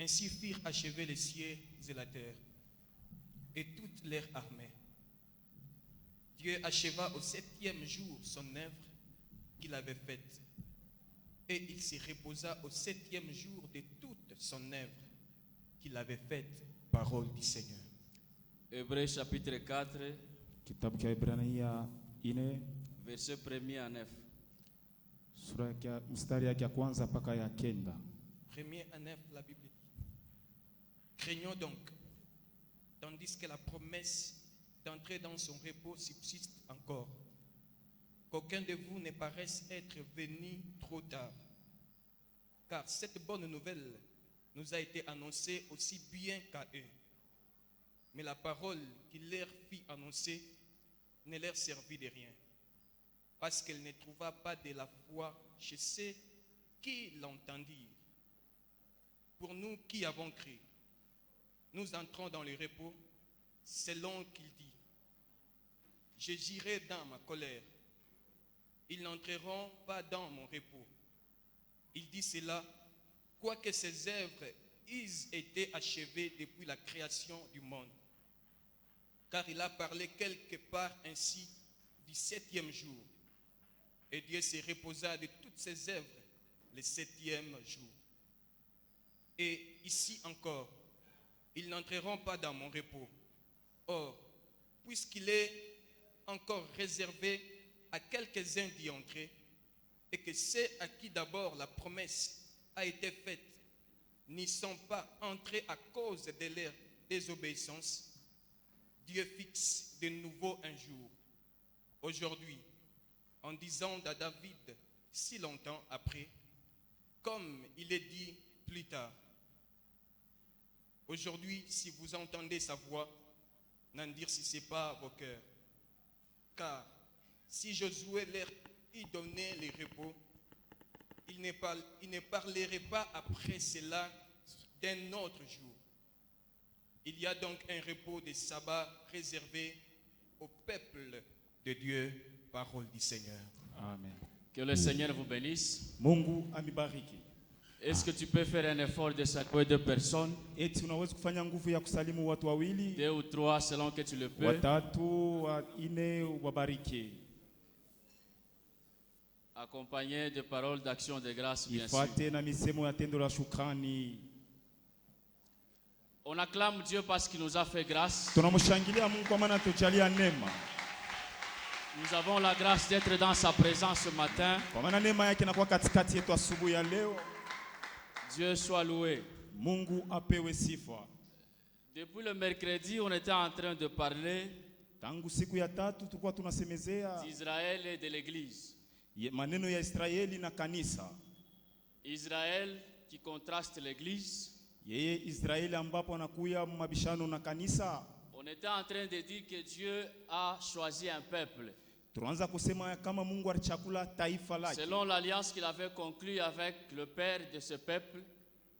Ainsi firent achever les cieux et la terre, et toute leur armée. Dieu acheva au 7e jour son œuvre qu'il avait faite, et il se reposa au 7e jour de toute son œuvre qu'il avait faite, parole du Seigneur. Hébreux chapitre 4, Kitabu cha Ibrania 4 verset 1er à 9. sura ya mstari yake ya kwanza mpaka ya kenda. 1er à 9, la Bible dit: Craignons donc, tandis que la promesse d'entrer dans son repos subsiste encore, qu'aucun de vous ne paraisse être venu trop tard. Car cette bonne nouvelle nous a été annoncée aussi bien qu'à eux. Mais la parole qu'il leur fit annoncer ne leur servit de rien, parce qu'elle ne trouva pas de la foi chez ceux qui l'entendirent. Pour nous qui avons cru, nous entrons dans le repos selon qu'il dit: Je j'irai dans ma colère, ils n'entreront pas dans mon repos. Il dit cela, quoique ses œuvres aient été achevées depuis la création du monde. Car il a parlé quelque part ainsi du 7e jour. Et Dieu se reposa de toutes ses œuvres le 7e jour. Et ici encore, ils n'entreront pas dans mon repos. Or, puisqu'il est encore réservé à quelques-uns d'y entrer, et que ceux à qui d'abord la promesse a été faite n'y sont pas entrés à cause de leur désobéissance, Dieu fixe de nouveau un jour, aujourd'hui, en disant à David si longtemps après, comme il est dit plus tard: Aujourd'hui, si vous entendez sa voix, n'endurcissez pas vos cœurs. Car si Josué leur y donnait le repos, il ne parlerait pas après cela d'un autre jour. Il y a donc un repos de sabbat réservé au peuple de Dieu, parole du Seigneur. Amen. Que le Seigneur vous bénisse. Mungu amibariki. Est-ce que tu peux faire un effort de saluer deux personnes, Eti unaweza kufanya nguvu ya kusalimu watu wawili, 2 ou 3 selon que tu le peux. watatu, ine, wabariki. Accompagné de paroles d'action de grâce, bien sûr. Ifuate na misemo ya tendo la shukrani. On acclame Dieu parce qu'il nous a fait grâce. Tunamshangilia Mungu kwa maana tujalia neema. Nous avons la grâce d'être dans sa présence ce matin. Kwa maana neema yake inakuwa katikati yetu asubuhi ya leo. Dieu soit loué. Mungu apewe sifa. Depuis le mercredi, on était en train de parler Tangu siku ya tatu tulikuwa tunasemezea d'Israël et de l'Église. maneno ya Israeli na kanisa. Israël qui contraste l'Église. Yeye Israeli ambapo anakuya mabishano na kanisa. On était en train de dire que Dieu a choisi un peuple. Tunaanza kusema kama Mungu alichakula taifa lake. Selon l'alliance qu'il avait conclue avec le père de ce peuple.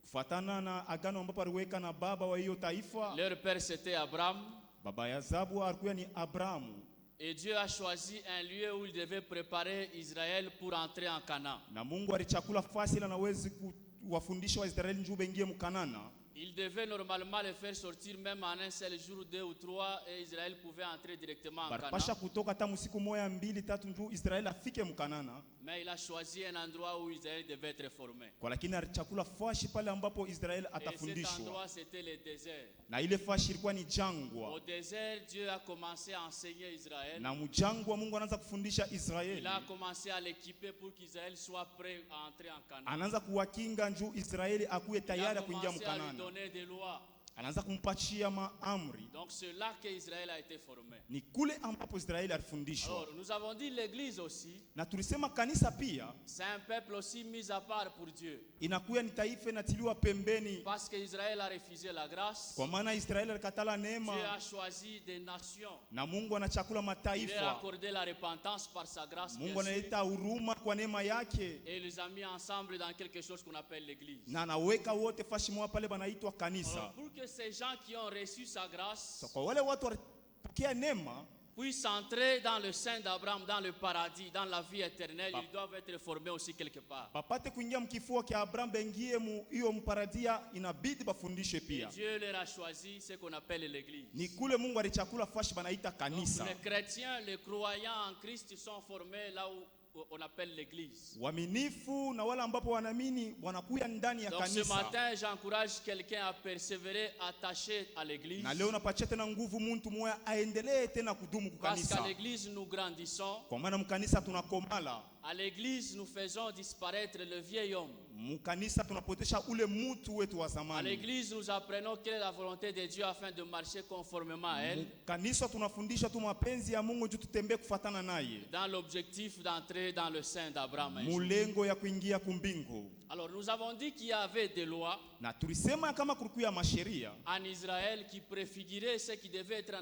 Kufuatana na agano ambapo aliweka na baba wa hiyo taifa. Leur père c'était Abraham. Baba ya Zabu alikuwa ni Abrahamu. Et Dieu a choisi un lieu où il devait préparer Israël pour entrer en Canaan. Na Mungu alichakula fasi ila nawezi kuwafundisha Waisraeli njoo bengie mkanana. Il devait normalement les faire sortir même en un seul jour, 2 ou 3, et Israël pouvait entrer directement en Canaan. Barapasha kutoka tamu siku moja 2 3 njoo Israeli afike mkanana. Mais il a choisi un endroit où Israël devait être formé. Kwa lakini alichakula fashi pale ambapo Israeli Et cet atafundishwa. endroit c'était le désert. Na ile fashi ilikuwa ni Au jangwa. désert, Dieu a commencé à enseigner Israël. Na mjangwa Mungu anaanza kufundisha Il Israeli. a commencé à l'équiper pour qu'Israël soit prêt à entrer en Canaan. Anaanza kuwakinga njoo Israeli akuwe Il tayari a kuingia commencé à lui mkanana. donner des lois. Anaanza kumpachia maamri. Donc c'est là qu'Israël a été formé. Ni kule ambapo Israeli alifundishwa. Alors nous avons dit l'église aussi, Na tulisema kanisa pia c'est un peuple aussi mis à part pour Dieu. inakuwa ni taifa inatiliwa pembeni. Parce qu'Israël a refusé la grâce. Kwa maana Israeli alikatala Dieu neema a choisi des nations. na Mungu anachakula Il a mataifa. accordé la repentance par sa grâce. bien Mungu sûr. analeta huruma kwa neema yake Et il les a mis ensemble dans quelque chose qu'on appelle l'église. na anaweka wote fashi moja pale banaitwa kanisa. Alors, pour que ces gens qui ont reçu sa grâce So, kwa wale watu walipokea neema puissent entrer dans le sein d'Abraham, dans le paradis, dans la vie éternelle, ils doivent être formés aussi quelque part. bapate kuingia mkifua kia Abraham bengie mu hiyo mparadia, inabidi bafundishe Et pia. Dieu leur a choisi ce qu'on appelle l'église. Ni kule Mungu alichakula fashi banaita Donc, kanisa. les chrétiens, les croyants en Christ sont formés là où on appelle l'église. Waaminifu na wale ambapo wanaamini wanakuya ndani ya Donc ce kanisa. matin, j'encourage quelqu'un à persévérer, attaché à l'église. Na leo napatia tena nguvu mtu mmoja aendelee tena kudumu kwa Parce qu'à kanisa. l'église, nous grandissons. Kwa maana mkanisa tunakomala. À l'église, nous faisons disparaître le vieil homme. Mkanisa tunapotesha ule mtu wetu wa À zamani. l'église, nous apprenons quelle est la volonté de Dieu afin de marcher conformément à elle, Kanisa tunafundisha tu mapenzi ya Mungu juu tutembee kufuatana naye. dans l'objectif d'entrer dans le sein d'Abraham. un jour. Mulengo ya kuingia kumbingu. Alors, nous avons dit qu'il y avait des lois Na tulisema kama kulikuwa masheria en Israël qui préfiguraient ce qui devait être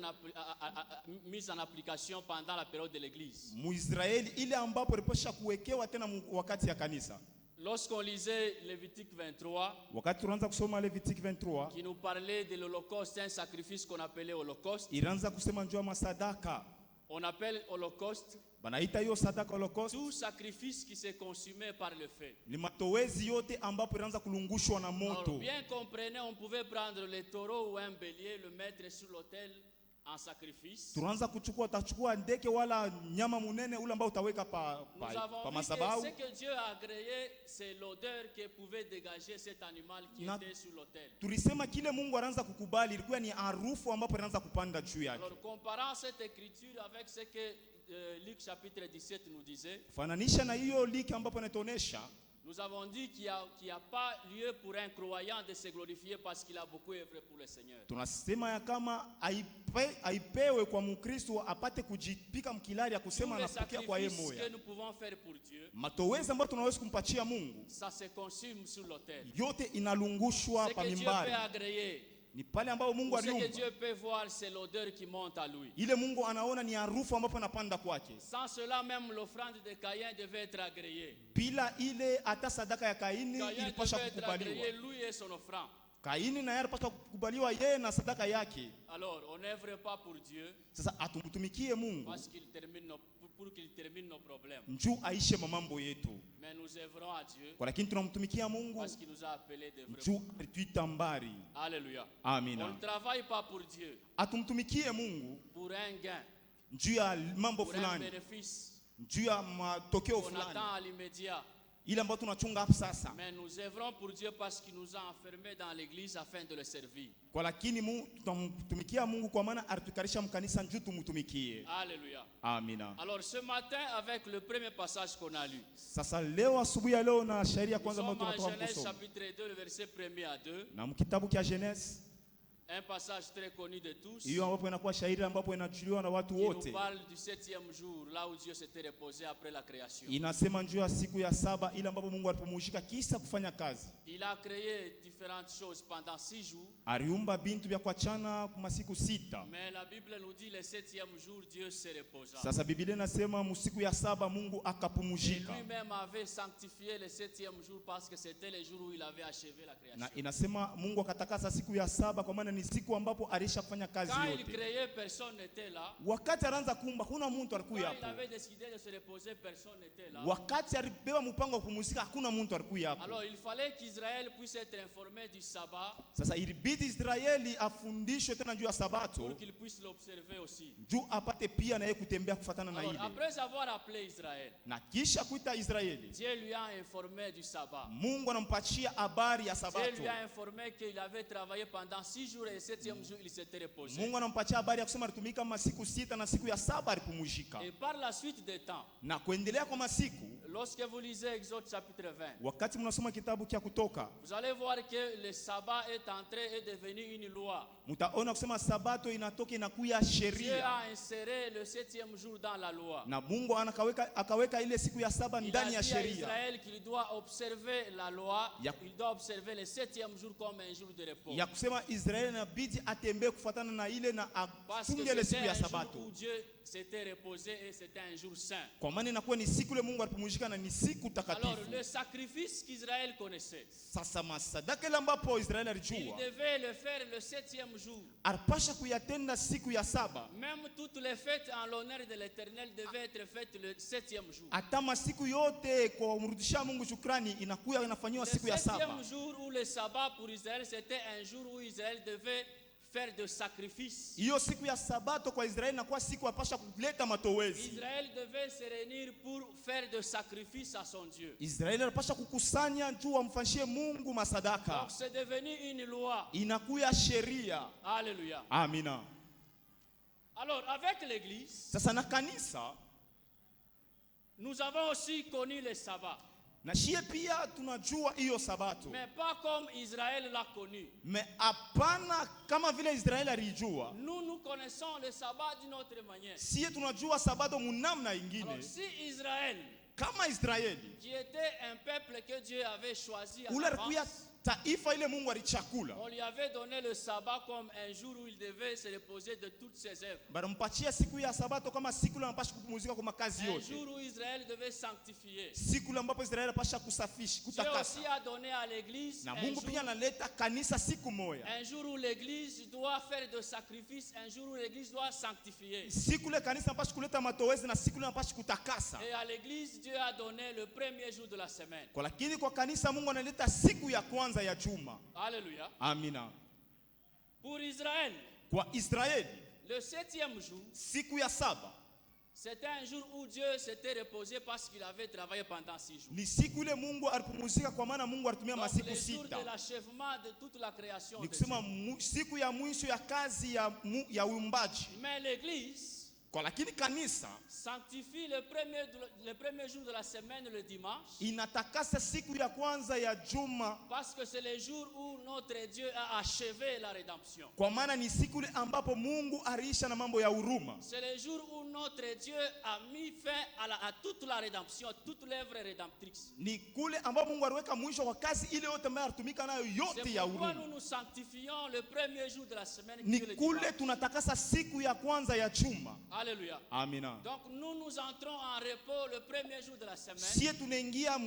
mis en application pendant la période de l'église. Muisraeli ile ambapo iliposha kuwekewa tena wakati ya kanisa. Lorsqu'on lisait Lévitique 23, Wakati tunaanza kusoma Levitique 23, qui nous parlait de l'Holocauste, un sacrifice qu'on appelait Holocauste. ilianza kusema njoo masadaka. On appelle Holocauste Banaita hiyo sadaka Holocaust. tout sacrifice qui se consumait par le feu. Ni matowezi yote ambapo ilianza kulungushwa na Alors, moto. bien comprenez, on pouvait prendre le taureau ou un bélier, le mettre sur l'autel en sacrifice. Tunaanza kuchukua, utachukua ndege wala nyama munene ule ambao utaweka pa Nous avons vu que masabau. ce que Dieu a agréé, c'est l'odeur que pouvait dégager cet animal qui Na- était sur l'autel. Tulisema kile Mungu anaanza kukubali ilikuwa ni harufu ambapo anaanza kupanda juu yake. Alors, comparant cette écriture avec ce que Luc chapitre 17 nous disait, Fananisha na hiyo liki ambapo inatuonesha, nous avons dit qu'il n'y a pas lieu pour un croyant de se glorifier parce qu'il a beaucoup œuvré pour le Seigneur. tunasema ya kama aipewe kwa Mkristo apate kujipika mkilari ya Tous kusema les anapokea kwa yeye sacrifices que moya. nous pouvons faire pour Dieu, Matowezi ambayo tunaweza kumpatia Mungu ça se consume sur l'autel. yote inalungushwa Ce pa que Dieu mimbari. peut agréer, Ni pale ambapo Mungu ce que aliumba. Dieu peut voir, c'est l'odeur qui monte à lui. Ile Mungu anaona ni harufu ambapo anapanda kwake. Sans cela, même l'offrande de Caïn devait être agréée. Bila ile hata sadaka ya Kaini Caïn ilipasha devait être kukubaliwa. agréé, lui et son offrande. Kaini naye alipaswa kukubaliwa yeye na sadaka yake. Alors, on n'œuvre pas pour Dieu Sasa atumtumikie Mungu parce qu'il termine pour qu'il termine nos problèmes. njuu aishe mamambo yetu. Mais nous œuvrons à Dieu Kwa lakini tunamtumikia Mungu parce qu'il nous a appelés d'œuvrer. njuu alituita mbari. Alléluia. On Amina. ne travaille pas pour Dieu, Atumtumikie Mungu pour un gain, njuu ya mambo pour un fulani, bénéfice njuu ya matokeo qu'on fulani, attend à l'immédiat. ile ambayo tunachunga hapo sasa. Mais nous œuvrons pour Dieu parce qu'il nous a enfermés dans l'église afin de le servir. Kwa lakini Mungu tutamtumikia Mungu kwa maana alitukarisha mkanisa njuu tumtumikie. Alléluia. Amina. Alors ce matin, avec le premier passage qu'on a lu, Sasa leo asubuhi ya leo na shairi ya nous kwanza ambayo sommes en tunatoka Genèse kusoma. chapitre 2, le verset 1er à 2, Na mkitabu kia Genesi, un passage très connu de tous, hiyo ambapo inakuwa shairi ambapo inajuliwa na watu qui nous wote. parle du 7e jour, là où Dieu s'était reposé après la création. Inasema njoo ya siku ya saba ile ambapo Mungu alipumzika kisa kufanya kazi. Il a créé différentes choses pendant 6 jours, Aliumba bintu vya kuachana kwa masiku sita. mais la Bible nous dit le 7e jour, Dieu se reposa. Sasa Biblia inasema msiku ya saba Mungu Et akapumzika. lui-même avait sanctifié le 7e jour parce que c'était le jour où il avait achevé la création. Na inasema Mungu akatakasa siku ya saba kwa maana ni siku ambapo alisha kufanya kazi Quand il yote. créait, personne n'était là. Wakati anaanza kuumba hakuna mtu Quand alikuwa il hapo. avait décidé de se reposer, personne n'était là. Wakati alibeba mpango wa kupumzika hakuna mtu alikuwa hapo. Alors il fallait qu'Israël puisse être informé du sabbat Sasa ilibidi Israeli afundishwe tena juu ya sabato pour qu'il puisse l'observer aussi. juu apate pia na yeye kutembea kufatana na Alors, ile. après avoir appelé Israël, Na kisha kuita Israeli, Dieu lui a informé du sabbat. Mungu anampatia habari ya Dieu sabato. lui a informé qu'il avait travaillé pendant 6 jours et le 7e jour il s'était reposé. Mungu anampatia habari ya kusema alitumika masiku sita na siku ya saba alipumzika. Et par la suite des temps, Na kuendelea kwa masiku, lorsque vous lisez Exode chapitre 20, wakati mnasoma kitabu kia Kutoka, vous allez voir que le sabbat est entré et devenu une loi. mtaona kusema sabato inatoka inakuya Dieu sheria. a inséré le 7e jour dans la loi. Na Mungu akaweka ile siku ya saba Il a ndani ya dit à sheria. Israël qu'il doit observer la loi, Ya- il doit observer le 7e jour comme un jour de repos. Ya kusema Israeli inabidi atembee kufuatana na ile na Parce que afunge ile siku c'était ya un jour sabato. où Dieu s'était reposé et c'était un jour saint. Kwa maana inakuwa ni siku ile Mungu alipumzika kupumzika na ni siku Alors, takatifu. le sacrifice qu'Israël connaissait, Sasa masadaka ile ambapo Israeli il alijua devait le faire le 7e jour. alipasha kuyatenda siku ya saba. Même toutes les fêtes en l'honneur de l'Éternel devaient être faites le 7e jour. Hata masiku yote kwa kumrudishia Mungu shukrani inakuwa inafanywa Le siku ya saba. 7e jour ou le sabbat pour Israël, c'était un jour où Israël devait faire de sacrifices. Hiyo siku ya sabato kwa Israeli inakuwa siku apasha kuleta matowezi. Israël devait se réunir pour faire de sacrifices à son Dieu. Israeli anapasha kukusanya juu amfanyie Mungu masadaka. Donc c'est devenu une loi. Inakuwa sheria. Alléluia. Amina. Alors avec l'église, Sasa na kanisa nous avons aussi connu le sabbat. na shie pia tunajua hiyo sabato. Mais pas comme Israël l'a connu. Me hapana kama vile Israeli alijua. Nous connaissons le sabbat d'une autre manière. Sie tunajua sabato munamna ingine. Alors si Israël, Kama Israeli qui était un peuple que Dieu avait choisi à ule alikuwa l'avance, taifa ile Mungu alichakula. on lui avait donné le sabbat comme un jour où il devait se reposer de toutes ses œuvres. Banampatia siku ya sabato kama siku ile anapasha kupumzika kwa makazi Un yote. jour où Israël devait sanctifier. Siku ile ambapo Israeli anapasha kusafisha, Dieu kutakasa. aussi a donné à l'église Na un Mungu jour, pia analeta kanisa siku moja. un jour où l'église doit faire de sacrifices, un jour où l'église doit sanctifier. Siku ile kanisa anapasha kuleta matowezi na siku ile anapasha kutakasa. Et à l'église, Dieu a donné le premier jour de la semaine. Kwa lakini kwa kanisa Mungu analeta siku ya kwanza ya juma. Alléluia. Amina. Pour Israël, Kwa Israeli le 7e jour, siku ya saba c'était un jour où Dieu s'était reposé parce qu'il avait travaillé pendant 6 jours. ni siku ile Mungu alipumzika, kwa maana Mungu alitumia Donc, masiku le jour sita. de l'achèvement de toute la création Ni de kusema Dieu. siku ya mwisho ya kazi ya uumbaji. Mais l'église Kwa lakini kanisa sanctifie le premier jour de la semaine, le dimanche, inatakasa siku ya kwanza ya juma, parce que c'est le jour où notre Dieu a achevé la rédemption. kwa maana ni siku ile ambapo Mungu aliisha na mambo ya huruma. C'est le jour où notre Dieu a mis fin à toute la rédemption, toute l'œuvre rédemptrice. Ni kule ambapo Mungu aliweka mwisho kwa kazi ile yote ambayo alitumika nayo C'est yote ya pourquoi huruma. nous nous sanctifions le premier jour de la semaine, qui Ni est le kule dimanche. tunatakasa siku ya kwanza ya juma. Alléluia. Amina. Donc nous entrons en repos le premier jour de la semaine, Sie tunaingia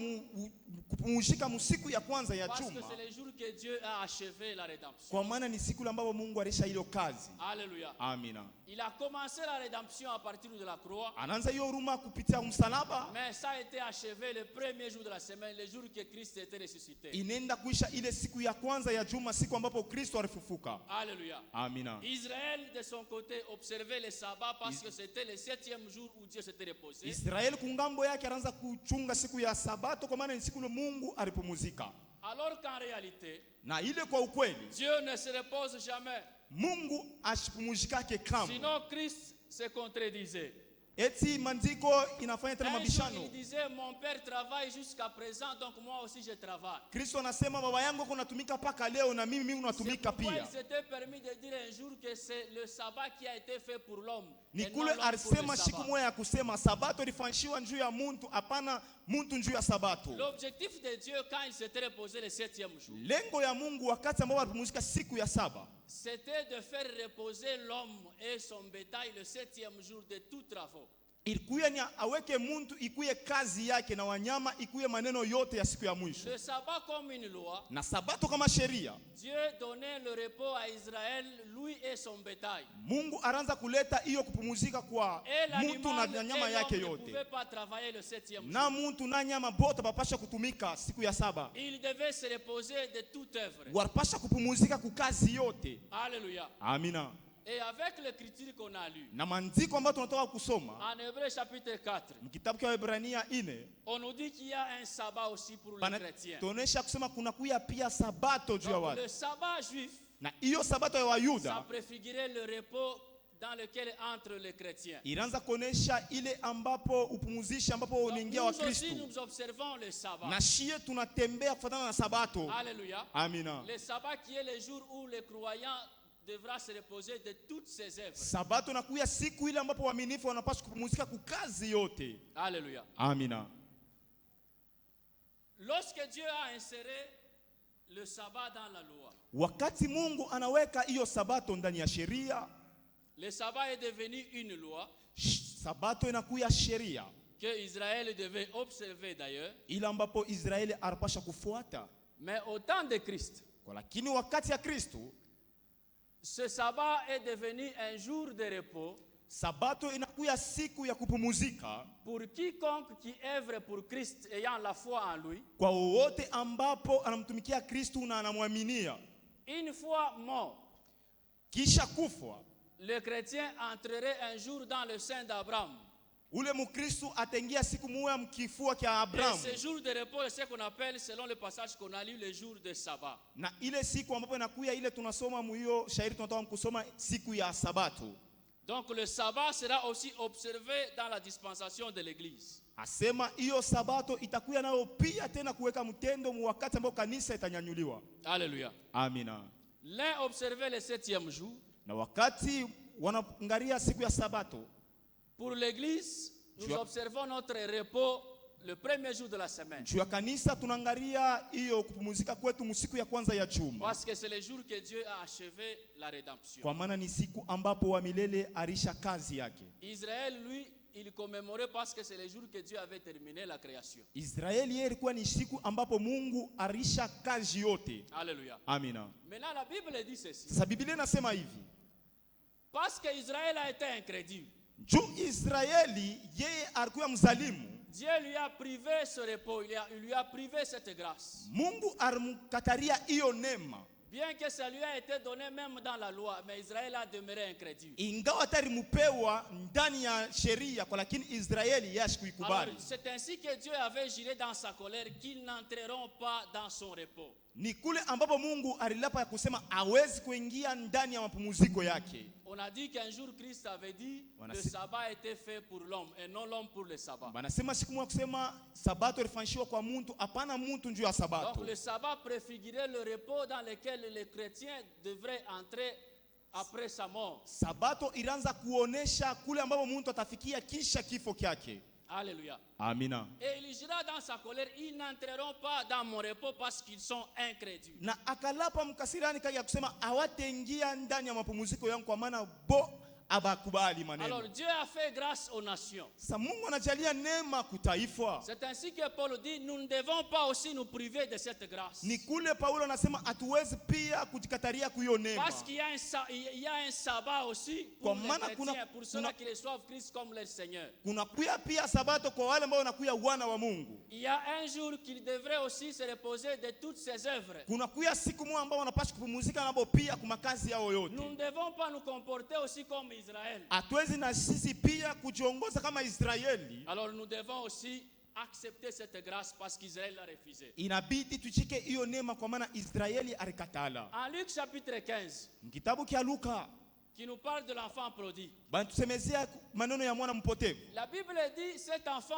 kupumzika musiku ya kwanza ya parce que juma, c'est le jour que Dieu a achevé la rédemption. kwa maana ni siku ambapo Mungu alisha ile kazi. Alléluia. Amina. Il a commencé la rédemption à partir de la croix, Anaanza hiyo huruma kupitia msalaba, mais ça a été achevé le premier jour de la semaine, le jour que Christ était ressuscité. inaenda kuisha ile siku ya kwanza ya juma, siku ambapo Kristo alifufuka. Alléluia. Amina. Israël, de son côté, observait le sabbat parce que c'était le 7e jour où Dieu s'était reposé. Israeli kungambo yake anaanza kuchunga siku ya sabato, kwa maana ni siku ile Mungu alipumzika. Alors qu'en réalité, Na ile kwa ukweli Dieu ne se repose jamais. Mungu ashipumzikake kamwe. Sinon, Christ se contredisait. Eti maandiko inafanya tena Un jour, mabishano. il disait, mon père travaille jusqu'à présent, donc moi aussi je travaille. Kristo anasema baba yangu kunatumika paka leo na mimi C'est unatumika pourquoi pia. il s'était permis de dire un jour que c'est le sabbat qui a été fait pour l'homme. Ni et non kule l'homme pour alisema le siku sabbat. moja ya kusema sabato ilifanyishiwa juu ya muntu, hapana muntu juu ya sabato. L'objectif de Dieu quand il s'était reposé le 7e jour, Lengo ya Mungu wakati ambao alipumzika siku ya saba c'était de faire reposer l'homme et son bétail le 7e jour de tous travaux. ilikuwa ni aweke muntu ikuye kazi yake na wanyama ikuye maneno yote ya siku ya mwisho. Le sabbat comme une loi, Na sabato kama sheria, Dieu donnait le repos à Israël, lui et son bétail. Mungu anaanza kuleta hiyo kupumzika kwa Et muntu l'animal na et nyama yake l'homme ne yote. pouvaient pas travailler le 7e jour. Na muntu na nyama bote bapasha kutumika siku ya saba. Il devait se reposer de toute œuvre. Wanapasha kupumzika kukazi yote. Alléluia. Amina. Et avec l'écriture qu'on a lue, Na maandiko ambayo tunatoka kusoma en Hébreu chapitre 4, mkitabu cha Waebrania 4 on nous dit qu'il y a un sabbat aussi pour les chrétiens. tuonesha kusema kuna kuya pia sabato juu ya Donc, watu. le sabbat juif, Na hiyo sabato ya ça Wayuda préfigurait le repos dans lequel entrent les chrétiens. ilianza kuonesha ile ambapo upumuzisha ambapo Donc, unaingia nous wa aussi, Kristo. nous observons le sabbat. Na shie tunatembea kufuatana na sabato. Alléluia. Amina. Le sabbat qui est le jour où le croyant devra se reposer de toutes ses œuvres. Sabato nakuya siku ile ambapo waaminifu wanapaswa kupumzika kukazi yote. Alléluia. Amina. Lorsque Dieu a inséré le sabbat dans la loi, Wakati Mungu anaweka hiyo sabato ndani ya sheria, le sabbat est devenu une loi sabato inakuya sheria que Israël devait observer d'ailleurs. ile ambapo Israeli anapasha kufuata. Mais au temps de Christ, Kwa lakini wakati ya Kristo, ce sabbat est devenu un jour de repos sabato inakuya siku ya kupumuzika pour quiconque qui œuvre pour Christ ayant la foi en lui. kwa wote ambapo anamtumikia Kristo na anamwaminia. Une fois mort, Kisha kufa, le chrétien entrerait un jour dans le sein d'Abraham. ule mukristo ataingia siku moja mkifua kia Et Abrahamu. ce jour de repos est ce qu'on appelle, selon le passage qu'on a lu, le jour de sabbat. Na ile siku ambapo inakuya ile tunasoma muhiyo shairi tunatoka kusoma siku ya sabato. Donc le sabbat sera aussi observé dans la dispensation de l'église. Asema hiyo sabato itakuya nayo pia tena kuweka mtendo mu wakati ambao kanisa itanyanyuliwa. Alléluia. Amina. L'un observait le 7e jour. Na wakati wanaangalia siku ya sabato, Pour l'église, nous Tu as- observons notre repos le premier jour de la semaine. juu ya kanisa tunaangalia hiyo kupumzika kwetu msiku ya kwanza ya juma. Parce que c'est le jour que Dieu a achevé la rédemption. Kwa maana ni siku ambapo wa milele arisha kazi yake. Israël, lui, il commémorait parce que c'est le jour que Dieu avait terminé la création. Israeli yeye ilikuwa ni siku ambapo Mungu arisha kazi yote. Alléluia. Amina. Maintenant, la Bible dit ceci. Sasa Biblia inasema hivi, Parce que Israël a été incrédule, juu Israeli yeye alikuwa mzalimu, Dieu lui a privé ce repos, il lui a privé cette grâce. Mungu alimkataria hiyo neema. Bien que ça lui a été donné même dans la loi, mais Israël a demeuré incrédule. Ingawa tayari mupewa ndani ya sheria, kwa lakini Israeli yeye Alors, ashikuikubali. c'est ainsi que Dieu avait juré dans sa colère qu'ils n'entreront pas dans son repos. Ni kule ambapo Mungu alilapa ya kusema hawezi kuingia ndani ya mapumziko yake. On a dit qu'un jour Christ avait dit Voilà, le c'est- sabbat était fait pour l'homme et non l'homme pour le sabbat. Banasema siku moja kusema sabato ilifanyishwa kwa mtu, hapana mtu njuu ya sabato. Donc le sabbat préfigurait le repos dans lequel les chrétiens devraient entrer après sa mort. Sabato ilianza kuonesha kule ambapo mtu atafikia kisha kifo kyake. Alléluia. Amina. Et il jura dans sa colère, ils n'entreront pas dans mon repos parce qu'ils sont incrédules. Na akalapa mkasirani kaya kusema hawataingia ndani ya mapumziko yangu kwa maana bo abakubali maneno. Alors Dieu a fait grâce aux nations. Sasa Mungu anajalia neema kutaifa. C'est ainsi que Paul dit, nous ne devons pas aussi nous priver de cette grâce. Ni kule Paulo anasema hatuwezi pia kujikataria kuyo neema. Parce qu'il y a il y a un sabbat aussi pour Kwa les maana chrétiens, pour ceux-là kuna- qui reçoivent Christ comme leur Seigneur. Kuna kuya pia sabato kwa wale ambao wanakuya wana wa Mungu. Il y a un jour qu'il devrait aussi se reposer de toutes ses œuvres. Kuna kuya siku moja ambao wanapaswa kupumzika nabo pia kwa makazi yao yote. Nous ne devons pas nous comporter aussi comme Israël. Hatuwezi na sisi pia kujiongoza kama Israeli. Alors nous devons aussi accepter cette grâce parce qu'Israël l'a refusé. Inabidi tuchike hiyo neema kwa maana Israeli alikatala. En Luc chapitre 15, Kitabu kia Luka qui nous parle de l'enfant prodigue, banatusemezea maneno ya mwana mpotevu. la Bible dit cet enfant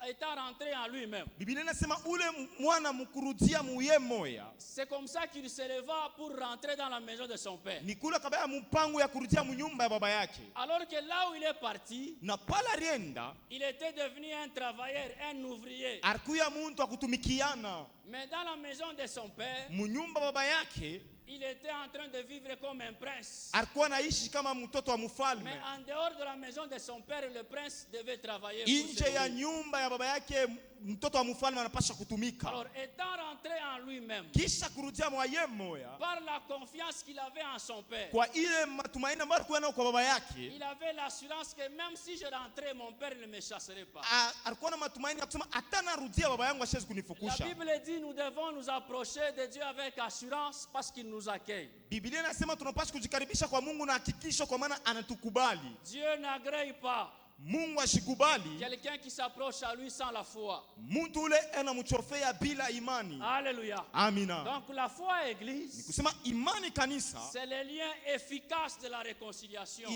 étant rentré en lui-même. Biblia inasema ule mwana mkurudia muye moya. C'est comme ça qu'il se leva pour rentrer dans la maison de son père. Ni kula kabaya mpango ya kurudia munyumba ya baba yake. Alors que là où il est parti, Na pala rienda il était devenu un travailleur, un ouvrier. alikuya muntu akutumikiana Mais dans la maison de son père, munyumba baba yake, il était en train de vivre comme un prince. alikuwa anaishi kama mtoto wa Mais mfalme. en dehors de la maison de son père, le prince devait travailler. Pour Nje se ya nourrir. nyumba ya baba yake mtoto wa mfalme anapaswa kutumika. Alors, étant rentré en lui-même, Kisha kurudia mwaye moya par la confiance qu'il avait en son père, kwa ile matumaini ambayo alikuwa nayo kwa baba yake, il avait l'assurance que même si je rentrais, mon père ne me chasserait pas. alikuwa na matumaini ya kusema hata narudia baba yangu asiwezi La kunifukusha. Bible dit nous devons nous approcher de Dieu avec assurance parce qu'il nous accueille. Biblia inasema tunapaswa kujikaribisha kwa Mungu na hakikisho kwa maana anatukubali. Dieu n'agrée pas Mungu ashikubali quelqu'un qui s'approche à lui sans la foi. mtu ule anamchorofea bila imani. Alléluia. Amina. Donc la foi église, Kusema imani kanisa c'est le lien efficace de la réconciliation.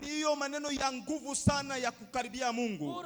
hiyo maneno ya nguvu sana ya kukaribia Mungu.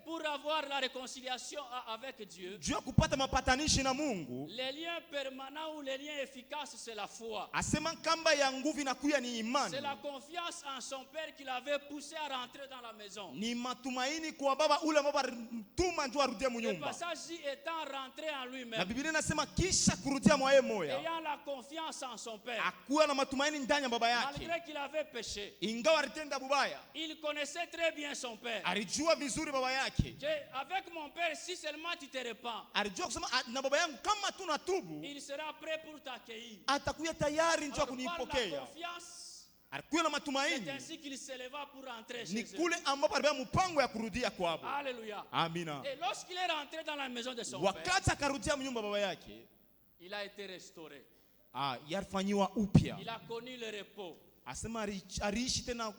Pour avoir la réconciliation avec Dieu, Juu ya kupata mapatanishi na Mungu, les liens permanents ou les liens efficaces, c'est la foi. asema kamba ya nguvu inakuya ni imani. C'est la confiance en son Père qui l'avait poussé à rentrer dans la maison maison. Ni matumaini kwa baba ule ambao alimtuma njoo arudie Le mnyumba. passage dit étant rentré en Na lui-même, Biblia inasema kisha kurudia mwaye moya. ayant la confiance en son père, Akuwa na matumaini ndani ya baba yake. malgré qu'il avait péché, Ingawa alitenda bubaya, il connaissait très bien son père. alijua vizuri baba yake. Avec mon père, si seulement tu te repens, Alijua kusema na baba yangu kama tunatubu il sera prêt pour t'accueillir. atakuwa tayari njoo Alors, par la kunipokea. confiance, Alikuwa na c'est matumaini. ainsi qu'il s'éleva pour rentrer Ni chez eux. kule ambapo alibeba mpango ya kurudia kwabo. Alléluia. Amina. Et lorsqu'il est rentré dans la maison de son père, Wakati akarudia mnyumba baba yake, il a été restauré. yalifanyiwa upya. Il a connu le repos. Asema aliishi tena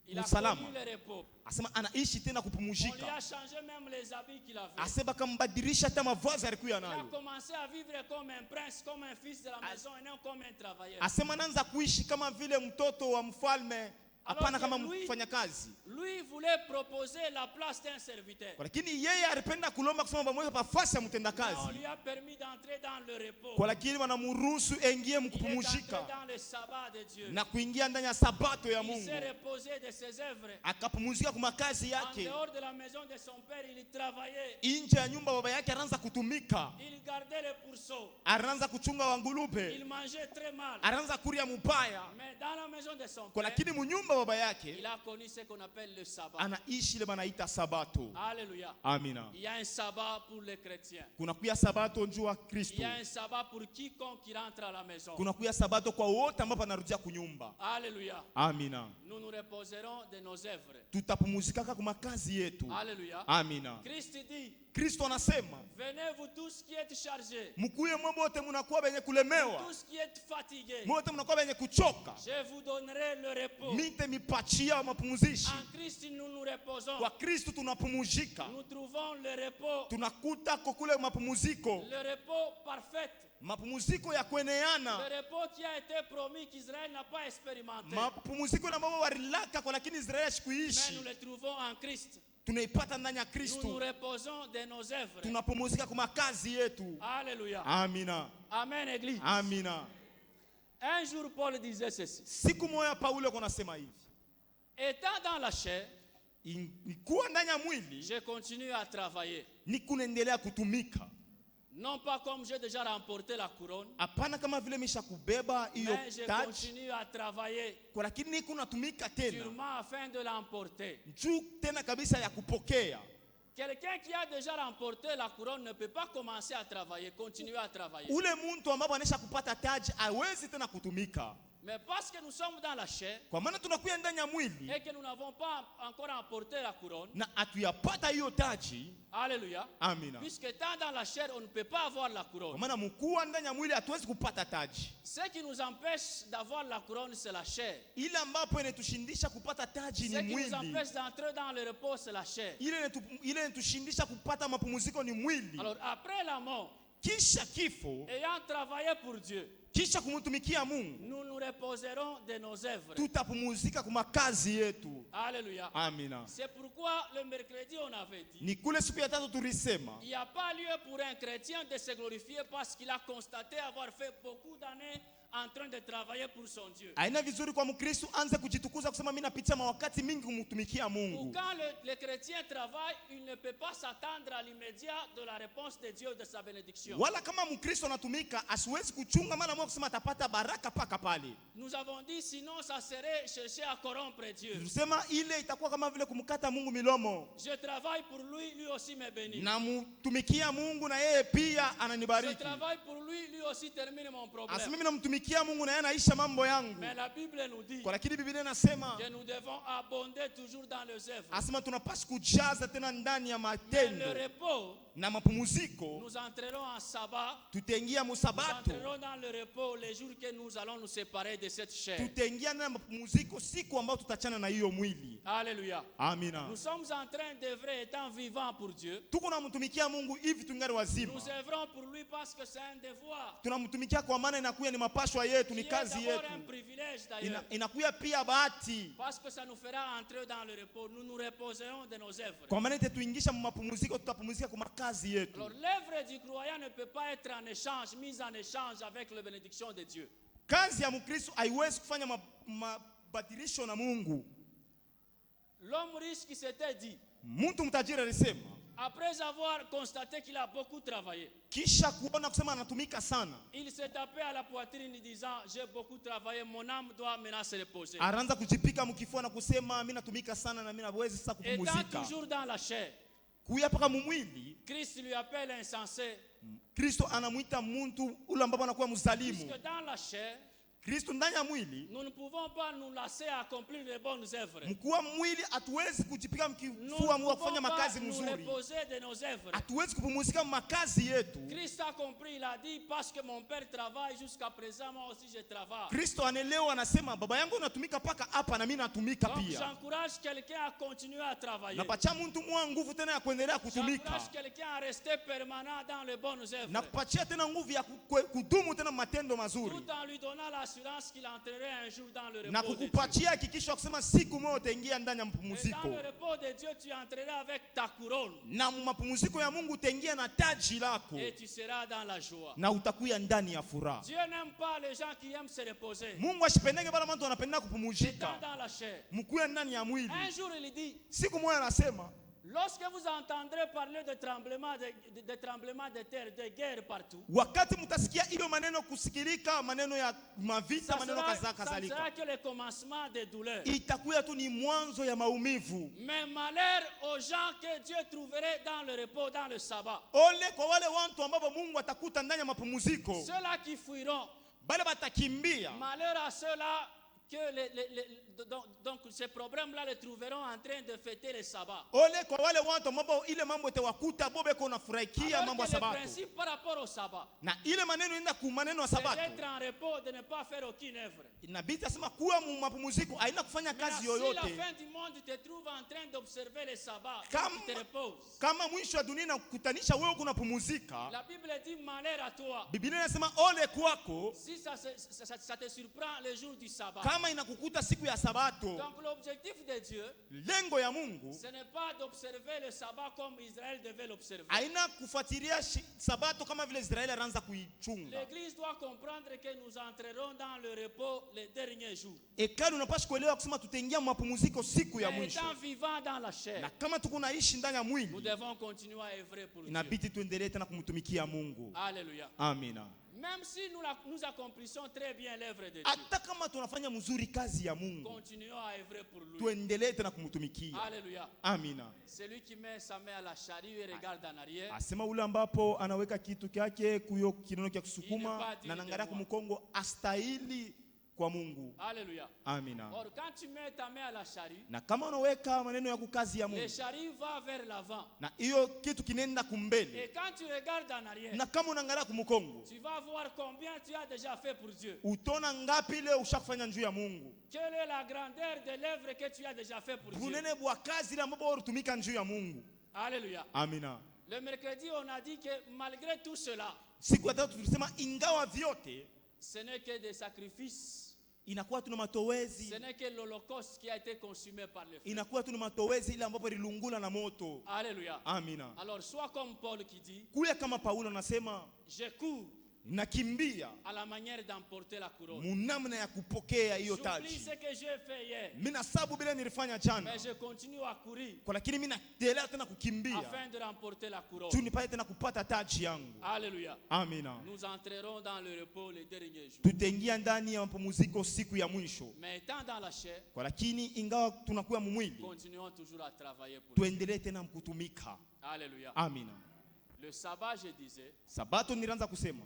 Il a usalama. connu le repos. Asema anaishi tena On lui kupumzika. a changé même les habits qu'il avait. Asema kambadilisha hata mavazi alikuwa Il a nayo. commencé à vivre comme un prince, comme un fils de la maison et non comme un travailleur. Asema anaanza kuishi kama vile mtoto wa mfalme, hapana kama mfanyakazi. Lui voulait proposer la place d'un serviteur. Lakini yeye alipenda kulomba kusema bamweka pafasi ya On mtendakazi. lui a permis d'entrer dans le repos. Kwa lakini wanamruhusu aingie Il est entré mkupumzika dans le sabbat de Dieu. na kuingia ndani ya sabato ya Il Mungu. s'est reposé de ses œuvres. Akapumzika kwa makazi En yake. dehors de la maison de son père, il travaillait. Nje ya nyumba baba yake anaanza kutumika. Il gardait les pourceaux. Anaanza kuchunga wangulupe. Il mangeait très mal. Anaanza kuria mubaya. Mais dans la maison de son Kwa père, lakini munyumba baba yake il a connu ce qu'on appelle le sabbat. anaishi ile banaita sabato. Alléluia. Amina. Il y a un sabbat pour les chrétiens. Kuna kuya sabato njuu wa Il Kristo. y a un sabbat pour quiconque qui rentre à la maison. Kuna kuya sabato kwa wote ambao anarudia kunyumba. Alléluia. Amina. Nous nous reposerons de nos œuvres. Tutapumzikaka kwa makazi yetu. Alléluia. Amina. Christ dit, Kristo anasema venez vous tous qui êtes chargés, mkuye mwe wote mnakuwa benye kulemewa, tous qui êtes fatigués, mwe wote mnakuwa benye kuchoka, je vous donnerai le repos. mite mipachia mapumzishi. En Christ nous nous reposons. Kwa Kristo tunapumzika, Nous trouvons le repos, tunakuta kokule mapumziko, le repos parfait, mapumziko ya kueneana, le repos qui a été promis qu'Israël n'a pas expérimenté. mapumziko na mambo warilaka kwa lakini Israeli Mais shikuishi, nous le trouvons en Christ. tunaipata ndani ya Nous nous Kristo. reposons de nos œuvres. Tunapumzika kwa makazi yetu. Alléluia. Amina. Amen, Église. Amina. Un jour, Paul disait ceci. Siku moja Paulo konasema hivi, Étant dans la chair, nikuwa ndani ya mwili je continue à travailler. ni kunaendelea kutumika, Non pas comme j'ai déjà remporté la couronne, hapana kama vile misha kubeba hiyo mais je taji, continue à travailler kwa lakini ni kunatumika tena durement afin de l'emporter. juu tena kabisa ya kupokea. Quelqu'un qui a déjà remporté la couronne ne peut pas commencer à travailler, continuer à travailler. Ule muntu ambapo anaisha kupata taji hawezi tena kutumika, Mais parce que nous sommes dans la chair kwa maana tunakuya ndani ya mwili et que nous n'avons pas encore emporté la couronne, na hatuyapata hiyo taji. alléluia, Amina. puisque étant dans la chair, on ne peut pas avoir la Kwa couronne. maana mkuwa ndani ya mwili hatuwezi kupata taji. Ce qui nous empêche d'avoir la couronne, c'est la chair. Ile ambapo inatushindisha kupata taji Ce ni qui nous mwili. empêche d'entrer dans le repos, c'est la chair. Ile inatushindisha kupata mapumziko ni mwili. Alors après la mort, Kisha kifo, ayant travaillé pour Dieu, kisha kumtumikia Mungu, nous nous reposerons de nos œuvres. tutapumzika kwa makazi yetu. Alléluia. Amina. C'est pourquoi le mercredi, on avait dit, Ni kule siku ya tatu tulisema il n'y a pas lieu pour un chrétien de se glorifier parce qu'il a constaté avoir fait beaucoup d'années en train de travailler pour son Dieu. haina vizuri kwa Mkristo anze kujitukuza kusema mimi napitia mawakati mingi kumtumikia Ou Mungu. quand le chrétien travaille, il ne peut pas s'attendre à l'immédiat de la réponse de Dieu de sa bénédiction. Wala kama Mkristo anatumika asiwezi kuchunga mara moja kusema atapata baraka paka pale. Nous avons dit sinon ça serait chercher à corrompre Dieu. Tulisema ile itakuwa kama vile kumkata Mungu milomo. Je travaille pour lui, lui aussi me bénit. Na mtumikia Mungu na yeye pia Je ananibariki. travaille pour lui, lui aussi termine mon Asi problème. mimi namtumikia Mungu na yeye anaisha mambo yangu. Mais la Bible nous dit Kwa lakini Biblia inasema que nous devons abonder toujours dans les œuvres. asema tunapaswa kujaza tena ndani ya Mais le matendo repos, na mapumziko. nous entrerons en sabbat. Tutaingia Nous musabato, entrerons dans le repos les jours que nous allons nous séparer de cette chair. tutaingia ndani ya mapumziko siku ambayo tutachana na hiyo mwili. Alléluia. Amina. Nous sommes en train d'œuvrer étant vivants pour Dieu. Tuko namtumikia Mungu hivi tungali wazima. Nous œuvrons pour lui parce que c'est un devoir. Tunamtumikia kwa maana inakuya ni mapashwa yetu, ni Qui est kazi d'abord yetu. un privilège d'ailleurs. Inakuya pia bahati. Parce que ça nous fera entrer dans le repos. Nous nous reposerons de nos œuvres. Kwa maana itatuingisha mapumziko, tutapumzika kwa makazi yetu. Alors l'œuvre du croyant ne peut pas être en échange, mise en échange avec la bénédiction de Dieu. Kazi ya Mkristo haiwezi kufanya mabadilisho na Mungu. L'homme riche qui s'était dit, Mtu mtajiri alisema après avoir constaté qu'il a beaucoup travaillé, kisha kuona kusema anatumika sana, il s'est tapé à la poitrine disant, j'ai beaucoup travaillé, mon âme doit maintenant se reposer. anaanza kujipika mkifua na kusema mimi natumika sana na mimi naweza sasa Étant kupumzika. toujours dans la chair, Kuya paka mumwili, Christ lui appelle insensé, Kristo anamuita mtu ule ambaye anakuwa mzalimu. puisque dans la chair, Kristo ndani ya mwili, nous ne pouvons pas nous lasser à accomplir les bonnes œuvres. mkuu wa mwili hatuwezi kujipika Nous ne mkifua mwa pouvons kufanya pas makazi nous mzuri. reposer de nos œuvres. Hatuwezi kupumzika makazi yetu. Christ a compris, il a dit, parce que mon père travaille jusqu'à présent, moi aussi je travaille. Kristo anaelewa, anasema baba yangu anatumika paka hapa na mimi natumika Donc pia. j'encourage quelqu'un à continuer à travailler. Napatia mtu mwa nguvu tena ya kuendelea kutumika. J'encourage quelqu'un à rester permanent dans les bonnes œuvres. Na kupatia tena nguvu ya kudumu tena matendo mazuri. Tout en lui donnant l'assurance qu'il entrerait un jour dans le Na repos de Dieu. kukupatia hakikisho ya kusema siku moja utaingia ndani ya Et mapumziko. dans le repos de Dieu, tu entreras avec ta couronne. Na mapumziko ya Mungu utaingia na taji lako. Et tu seras dans la joie. Na utakuya ndani ya furaha. Dieu n'aime pas les gens qui aiment se reposer. Mungu ashipendeke bala mtu anapenda Étant kupumzika. dans la chair. Mkuya ndani ya mwili. Un jour, il dit, Siku moja anasema lorsque vous entendrez parler de tremblements de terre, de guerre partout, wakati mtasikia hiyo maneno kusikilika, maneno ya mavita, ça maneno sera kadhalika, que le commencement des douleurs. itakuya tu ni mwanzo ya maumivu. Mais malheur aux gens que Dieu trouverait dans le repos, dans le sabbat. Ole kwa wale watu ambao Mungu atakuta ndani ya mapumziko, Ceux-là qui fuiront, bale batakimbia. malheur à ceux-là que donc ces problèmes-là les trouveront en train de fêter le sabbat. Ole kwa wale watu ambao ile mambo itawakuta bobe kuna furahikia Alors mambo ya que le sabato. principe par rapport au sabbat, Na ile maneno ina ku maneno ya c'est sabato. d'être en repos, de ne pas faire aucune œuvre. Inabidi asema kuwa mu mapumziko haina kufanya Maintenant, kazi si la yoyote. fin du monde te trouve en train d'observer le sabbat, Comme- tu te reposes. Kama mwisho wa dunia inakutanisha wewe kuna pumzika, La Bible dit malheur à toi. Biblia inasema ole kwako Si ça te surprend le jour du sabbat. kama inakukuta siku ya sabato. Donc l'objectif de Dieu, Lengo ya Mungu ce n'est pas d'observer le sabbat comme Israël devait l'observer. haina kufuatilia sabato kama vile Israeli anaanza kuichunga. L'Église doit comprendre que nous entrerons dans le repos les derniers jours. Hekalu unapaswa kuelewa kusema tutaingia mapumziko siku ya Mais mwisho. étant vivant dans la chair, Na kama tuko naishi ndani ya nous mwili, devons continuer à œuvrer pour Dieu. inabidi tuendelee tena kumtumikia Mungu. Alléluia. Amina. Même si nous accomplissons très bien l'œuvre de Dieu, Hata kama tunafanya mzuri kazi ya Mungu, continuons à œuvrer pour lui. tuendelee tena kumtumikia. Alléluia. Amina. Celui qui met sa main à la charrue et regarde en arrière, Asema ule ambapo anaweka kitu kyake kuyo kinono kya Ile kusukuma badi na nangalia ni kumkongo astahili kwa Mungu. Alléluia. Amina. Or, quand tu mets ta main à la charrue, Na kama unaweka maneno ya kukazi ya le Mungu, charrue va vers l'avant. na hiyo kitu kinenda kumbele, Et quand tu regardes en arrière, na kama unaangalia kumkongo, tu vas voir combien tu as déjà fait pour Dieu. utaona ngapi ile ushakufanya njuu ya Mungu. Quelle est la grandeur de l'œuvre que tu as déjà fait pour Dieu. Bunene bwa kazi ile ambapo ulitumika njuu ya Mungu. Alléluia. Amina. Le mercredi, on a dit que malgré tout cela, Siku ya tatu tulisema ingawa vyote ce n'est que des sacrifices. inakuwa tuna Ce matowezi, n'est que l'holocauste qui a été consumé par le feu. inakuwa tuna matowezi ile ambapo ilungula na moto. Alléluia. Amina. Alors, sois comme Paul qui dit, Kuya kama Paulo anasema je cours nakimbia à la manière d'emporter la couronne. munamna ya kupokea hiyo J'oublie taji. ce que j'ai fait hier, Mimi nasabu bila nilifanya jana, mais je continue à courir kwa lakini mimi naendelea tena kukimbia afin de remporter la couronne. tu nipate tena kupata taji yangu. Alléluia. Amina. Nous entrerons dans le repos les derniers jours. Tutaingia ndani ya mapumziko siku ya mwisho, Mais étant dans la chair, kwa lakini ingawa tunakuwa mumwili, continuons toujours à travailler pour Dieu. tuendelee tena kutumika. Alléluia. Amina. Le sabbat, je disais, Sabato nilianza kusema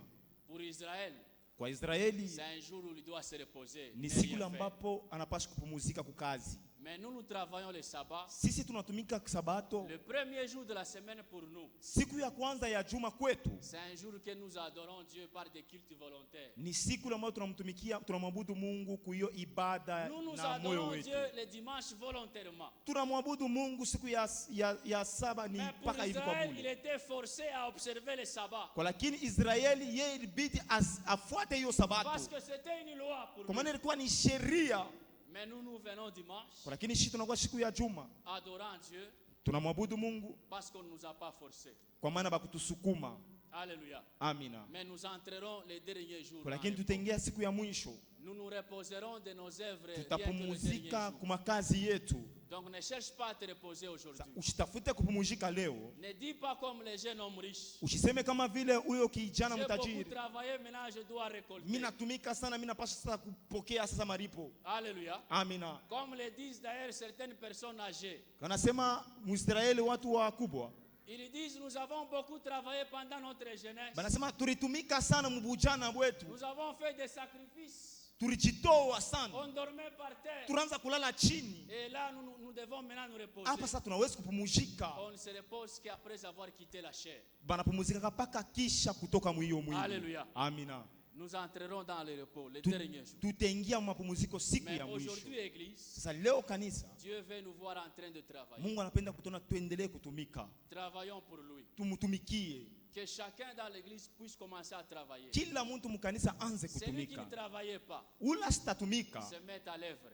pour Israël, kwa Israeli c'est un jour où il doit se reposer. ni ne siku rien faire. ambapo anapaswa kupumzika kukazi. Mais nous travaillons le sabbat. Sisi tunatumika sabato Le premier jour de la semaine pour nous, siku ya kwanza ya juma kwetu, c'est un jour que nous adorons Dieu par des cultes volontaires. ni siku ambayo tunamtumikia, tunamwabudu Mungu kuiyo ibada Nous nous na moyo adorons wetu. Dieu le dimanche volontairement. Tunamwabudu Mungu siku ya saba ni Mais pour mpaka hivi kwa Israël, il bure. était forcé à observer le sabbat. Kwa lakini Israeli yeye ilibidi afuate hiyo sabato, Parce que c'était une loi pour kwa lui. maana ilikuwa ni sheria. Mais nous venons dimanche, Kwa lakini sisi tunakuwa siku ya juma adorant Dieu tunamwabudu Mungu parce qu'on ne nous a pas forcés. kwa maana bakutusukuma. Alléluia. Amina. Mais nous entrerons les derniers jours. Lakini tutaingia siku ya mwisho, Nous nous reposerons de nos œuvres bientôt les derniers tutapumuzika jours. kwa makazi yetu. Donc ne cherche pas à te reposer aujourd'hui. Usitafute kupumuzika leo, Ne dis pas comme les jeunes hommes riches. usiseme kama vile huyo kijana J'ai beaucoup mtajiri, travaillé, maintenant je dois récolter. mimi natumika sana, mimi napaswa sasa kupokea sasa malipo. Alléluia. Amina. Comme le disent d'ailleurs certaines personnes âgées. Kanasema Muisraeli, watu wakubwa Ils disent nous avons beaucoup travaillé pendant notre jeunesse. banasema tulitumika sana mbujana bwetu, Nous avons fait des sacrifices. tulijitoa sana, On dormait par terre. tunaanza kulala chini. Et là, nous devons maintenant nous reposer. Hapa sasa tunaweza kupumuzika. On ne se repose qu'après avoir quitté la chair. Banapumuzika kapaka kisha kutoka mwiyo mwili. Alléluia. Amina. Nous entrerons dans le repos, les derniers jours. Tutaingia mapumziko siku Mais ya mwisho. aujourd'hui, Église, Sasa leo kanisa, Dieu veut nous voir en train de travailler. Mungu anapenda kutona tuendelee kutumika. Travaillons pour lui. Tumutumikie. Que chacun dans l'église puisse commencer à travailler. Kila mtu mkanisa anze Celui qui kutumika. ne travaillait pas Ula sitatumika. se mette à l'œuvre.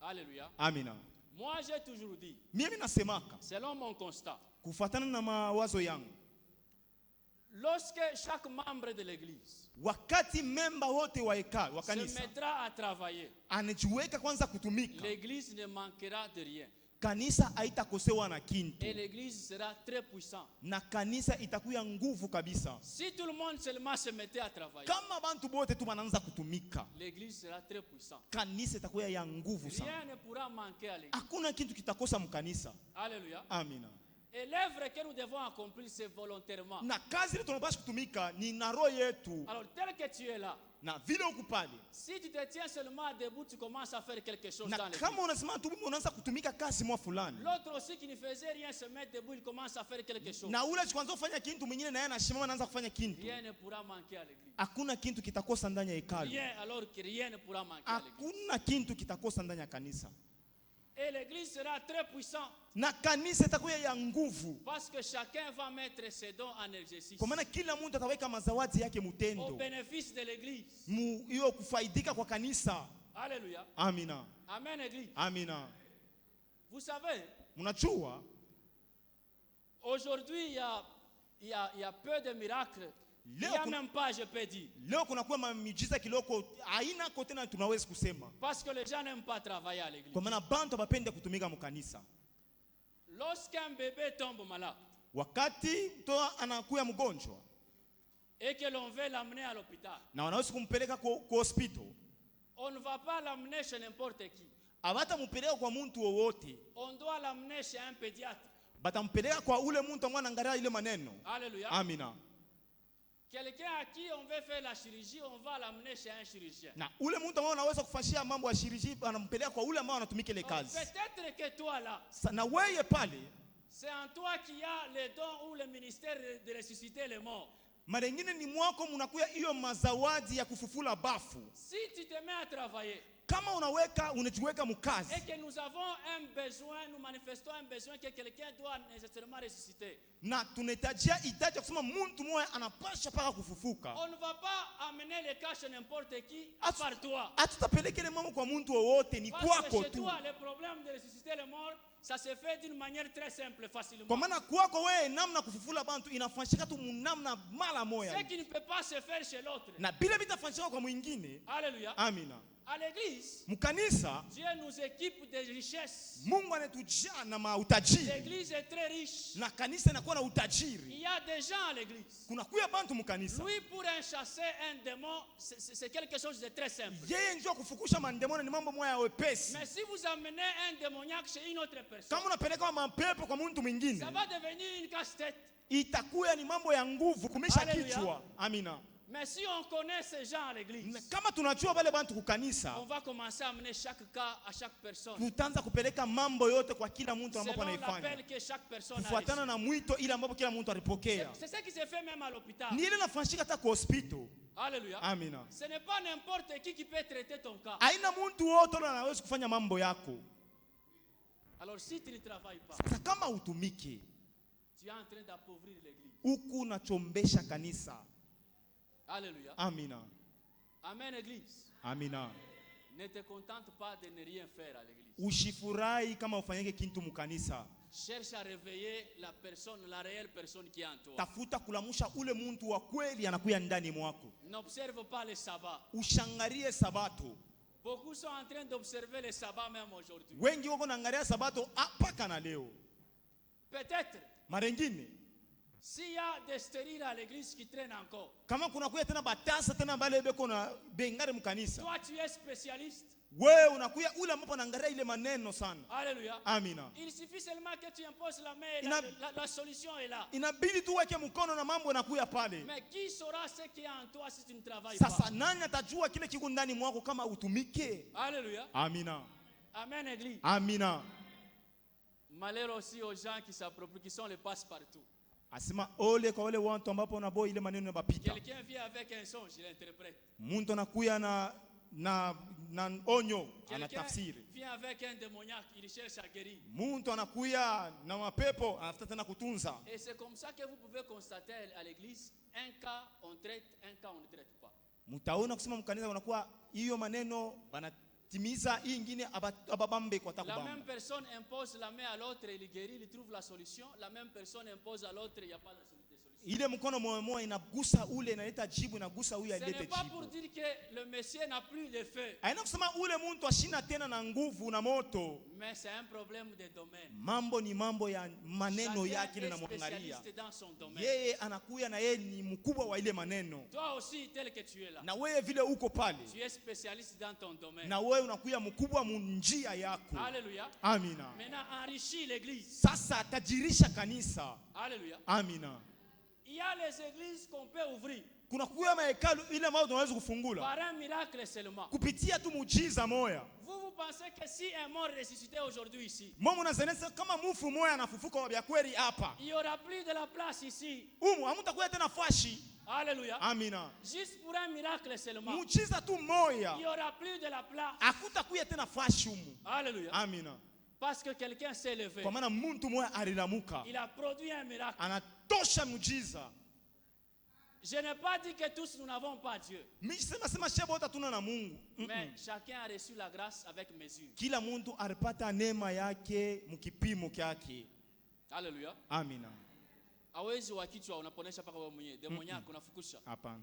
Alléluia. Amina. Moi, j'ai toujours dit, Mimi nasemaka selon mon constat, kufuatana na mawazo yangu, lorsque chaque membre de l'église wakati memba wote wa hekalu wa se kanisa mettra à travailler, anajiweka kwanza kutumika, l'église ne manquera de rien. kanisa haitakosewa na Et kintu l'église sera très puissante. na kanisa itakuya nguvu kabisa. Si tout le monde seulement se mettait à travailler, Kama bantu bote tu banaanza kutumika, l'église sera très puissante. kanisa itakuya ya nguvu sana. Rien ne pourra manquer à l'église. Hakuna kitu kitakosa mkanisa. Alléluia. Amina. Et l'œuvre que nous devons accomplir, c'est volontairement. Na kazi ile tunapaswa kutumika ni na roho yetu, Alors, tel que tu es là, na vile uko pale, si tu te tiens seulement debout, tu commences à faire quelque chose dans na l'église. kama unasema tu unaanza kutumika kazi mwa fulani, L'autre aussi qui ne faisait rien se met debout, il commence à faire quelque chose. na ule kwanza kufanya kintu, mwingine naye anashimama anaanza kufanya kintu, Rien ne pourra manquer à l'église. hakuna kintu kitakosa ndani ya hekalu. Rien, alors que rien ne pourra manquer à l'église. Hakuna kintu kitakosa ndani ya kanisa, Et l'église sera très puissante na kanisa itakuwa ya nguvu, parce que chacun va mettre ses dons en exercice kwa maana kila mtu ataweka mazawadi yake au mutendo bénéfice de l'église. hiyo kufaidika kwa kanisa. Alléluia. Amina. Amen, église. Amina. Vous savez, Mnajua aujourd'hui, il y a peu de miracles. Il n'y Leo a kuna- même pas, je peux dire. leo kunakuwa miujiza kiloko aina kote na tunaweza kusema, Parce que les gens n'aiment pas travailler à l'église. kwa maana bantu abapende kutumika mkanisa. Lorsqu'un bébé tombe malade Wakati mtoto anakuya mgonjwa et que l'on veut l'amener à l'hôpital, na wanaweza kumpeleka kwa hospital, on ne va pas l'amener chez n'importe qui. abatampeleka kwa mtu wowote, On doit l'amener chez un pédiatre. batampeleka kwa ule mtu ambaye anaangalia ile maneno. Alléluia. Amina. Quelqu'un à qui on veut faire la chirurgie, on va l'amener chez un chirurgien. Na ule mtu ambaye anaweza kufanyia mambo ya shiriji anampeleka kwa ule ambaye anatumika ile kazi. Peut-être que toi là, Na wewe pale, c'est en toi qui a le don ou le ministère de ressusciter les morts. mara nyingine ni mwako mnakuya hiyo mazawadi ya kufufula bafu. Si tu te mets à travailler Kama unajiweka mkazi et que nous avons un besoin, nous manifestons un besoin que quelqu'un doit nécessairement ressusciter, na tunahitajia hitaji ya kusema mtu mmoja anapasha paka kufufuka, on ne va pas amener les cas chez n'importe qui à part toi. hatutapeleka ile mambo kwa mtu wowote, ni Parce que kwako chez tu. toi, le problème de ressusciter les morts, ça se fait d'une manière très simple, facilement. Kwa maana kwako wewe namna kufufula bantu inafanyika tu namna mara Ce moja, qui ne peut pas se faire chez l'autre. na bila vitafanyika kwa mwingine. Alléluia. Amina. À l'église, Mkanisa Dieu nous équipe de richesses. Mungu anatujaa na mautajiri, L'église est très riche. na kanisa inakuwa na Il utajiri. y a des gens à l'église. Kuna kuya bantu mkanisa, Lui, pour en chasser un démon, c'est quelque chose de très simple. yeye njoo kufukusha mandemoni ni mambo moya ya wepesi. Mais si vous amenez un démoniaque chez une autre personne, Kama unapeleka mapepo kwa mtu mwingine, ça va devenir une casse-tête. itakuwa ni mambo ya nguvu kumisha Hallelujah. kichwa. Amina. Mais si on connaît ces gens à Na l'église, kama tunajua wale bantu kukanisa, on va commencer à amener chaque cas à chaque personne. tutaanza kupeleka mambo yote kwa kila mtu ambapo Selon anaifanya, l'appel que chaque personne a kufuatana reçu. na mwito ile ambapo kila mtu alipokea. C'est ce qui se fait même à l'hôpital. Ni ile nafanyika hata kwa hospital. Alléluia. Amina. Ce n'est pas n'importe qui peut traiter ton cas. Haina mtu wote anaweza kufanya mambo yako. Alors si tu ne travailles pas, Sasa kama utumike tu es en train d'appauvrir l'église. huku unachombesha kanisa. Alléluia. Amina. Amen, église. Amina. Ne te contente pas de ne rien faire à l'église. Ushifurahi kama ufanyike kintu mukanisa. Cherche à réveiller la personne, la réelle personne qui est en toi. Tafuta kulamusha ule muntu wa kweli anakuya ndani mwako. N'observe pas le sabbat. Ushangarie sabato. Beaucoup sont en train d'observer le sabbat même aujourd'hui. Wengi wako naangalia sabato hapa kana leo. Peut-être, Marengine s'il y a des stériles à l'église qui traînent encore, kama kuna kuya tena batasa tena bale beko na bengare mkanisa. toi tu es spécialiste. Wewe unakuya ule ambapo naangalia ile maneno sana. Alléluia. Amina. Il suffit seulement que tu imposes la main et la solution est là. Inabidi tu weke mkono na mambo yanakuya pale. Mais qui saura ce qui est en toi si tu ne travailles pas? Sasa nani atajua kile kiko ndani mwako kama utumike? Alléluia. Amina. Amen, église. Amina. Malheur aussi aux gens qui s'approprient, qui sont les passe-partout. Asema ole kwa wale watu ambapo wanabo ile maneno yanapita. Quelqu'un vient avec un songe, il interprète. Muntu anakuya na onyo Quelqu'un anatafsiri. vient avec un démoniaque, il cherche à guérir. Muntu anakuya na mapepo anafuta tena kutunza. Et c'est comme ça que vous pouvez constater à l'église, un cas on traite, un cas on ne traite pas. Mutaona kusema mkanisa unakuwa hiyo maneno banatimiza hii nyingine ababambe kwa La takubamba. même personne impose la main à l'autre et il guérit, il trouve la solution. La même personne impose à l'autre, il n'y a pas de solution. Ile mkono moyo inagusa ule inaleta jibu, inagusa huyu Ce alete n'est pas pour jibu. dire que le Messie n'a plus de feu, Haina kusema ule muntu ashina tena na nguvu na moto. mais c'est un problème de domaine. Mambo ni mambo ya maneno Chacun yake est na mwangalia. spécialiste dans son domaine. Yeye anakuya na yeye ni mkubwa wa ile maneno. Toi aussi, tel que tu es là, Na wewe vile uko pale. tu es spécialiste dans ton domaine. Na wewe unakuya mkubwa munjia yako. Alléluia. Amina. Maintenant, enrichis l'église. Sasa tajirisha kanisa. Alléluia. Amina. Il y a les églises qu'on peut ouvrir Kuna kuya mahekalu ile ambayo tunaweza kufungula par un miracle seulement. kupitia tu muujiza moya. Vous pensez que si un mort ressuscité aujourd'hui ici, Mungu anazanesa kama mufu moya anafufuka wa kweli hapa. il n'y aura plus de la place ici. Hamtakuya tena fashi. Alléluia. Amina. Juste pour un miracle seulement, Muujiza tu moya. il n'y aura plus de la place. Hakutakuya tena fashi humu. Alléluia. Amina. Parce que quelqu'un s'est levé. Kwa maana muntu moya alilamuka. Il a produit un miracle. Anatosha muujiza. Je n'ai pas dit que tous nous n'avons pas Dieu. Sema shebo tuna na Mungu. Mais chacun a reçu la grâce avec mesure. Kila muntu alipata neema yake mkipimo kyake. Alléluia. Amina. Hawezi wa kichwa unaponesha paka wewe mwenyewe. Demoniaque unafukusha. Hapana.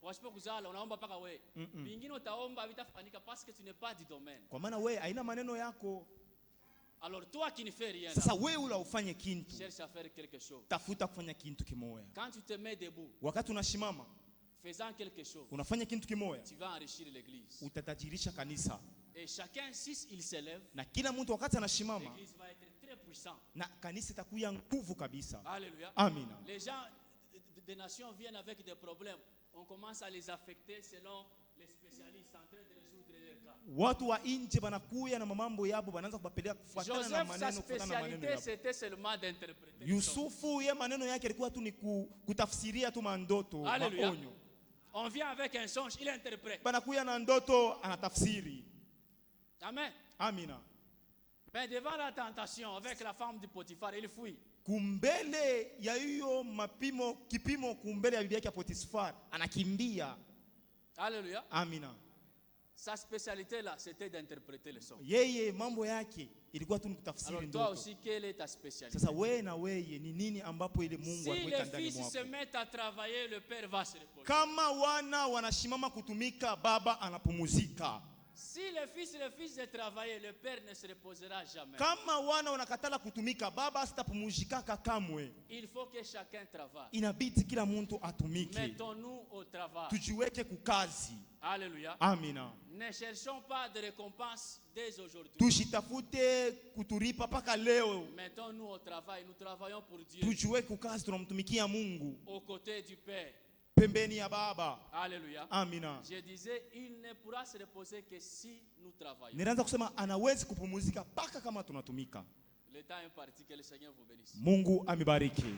Wasipo kuzala unaomba paka wewe. Vingine utaomba vitafanyika parce que tu n'es pas du domaine. Kwa maana wewe haina maneno yako. Alors toi qui ne fais rien, Sasa wewe ula ufanye kintu. cherche à faire quelque chose. Tafuta kufanya kintu kimoya. Quand tu te mets debout, Wakati unashimama, faisant quelque chose, unafanya kintu kimoya, tu vas enrichir l'église. utatajirisha kanisa. Et chacun, si il s'élève, Na kila mtu wakati anashimama, l'église va être très puissante. na kanisa itakuya nguvu kabisa. Alléluia. Amina. Les gens des nations viennent avec des problèmes. On commence à les affecter selon les spécialistes en train de résoudre leurs cas. Watu wa nje banakuya na mambo yabo banaanza kubapeleka kufuatana na Joseph, sa maneno kufuatana na maneno spécialité, yabo. c'était seulement d'interpréter. Yusufu ye maneno yake alikuwa tu ni kutafsiria tu mandoto, Alléluia. maonyo. On vient avec un songe, il interprète. Banakuya na ndoto anatafsiri. Amen. Amina. Mais devant la tentation avec la femme du Potiphar, il fuit. Kumbele ya hiyo kipimo kumbele ya bibi yake Potiphar anakimbia. Alléluia. Amina. Sa spécialité là, c'était d'interpréter le son. Yeye mambo yake ilikuwa tu ni kutafsiri Alors toi ndoto. aussi, quelle est ta spécialité? Sasa wewe na wewe ni nini ambapo ile Mungu Si aliweka les ndani fils mwako? se mettent à travailler, le père va se reposer. Kama wana wanashimama kutumika, baba anapumuzika. Si les fils de travailler, le père ne se reposera jamais. Kama wana wanakatala kutumika, baba asitapumuzikaka kamwe. Il faut que chacun travaille. Inabidi kila mtu atumike. Mettons-nous au travail. Tujiweke kukazi. Alléluia. Amina. Ne cherchons pas de récompense dès aujourd'hui. Tushitafute kuturipa paka leo. Mettons-nous au travail. Nous travaillons pour Dieu. Tujiweke kukazi, tunamtumikia Mungu. Aux côtés du Père. Pembeni ya baba. Alléluia. Amina. Je disais, il ne pourra se reposer que si nous travaillons. Nilianza kusema anawezi kupumuzika paka kama tunatumika. Le temps est parti, que le Seigneur vous bénisse. Mungu amibariki.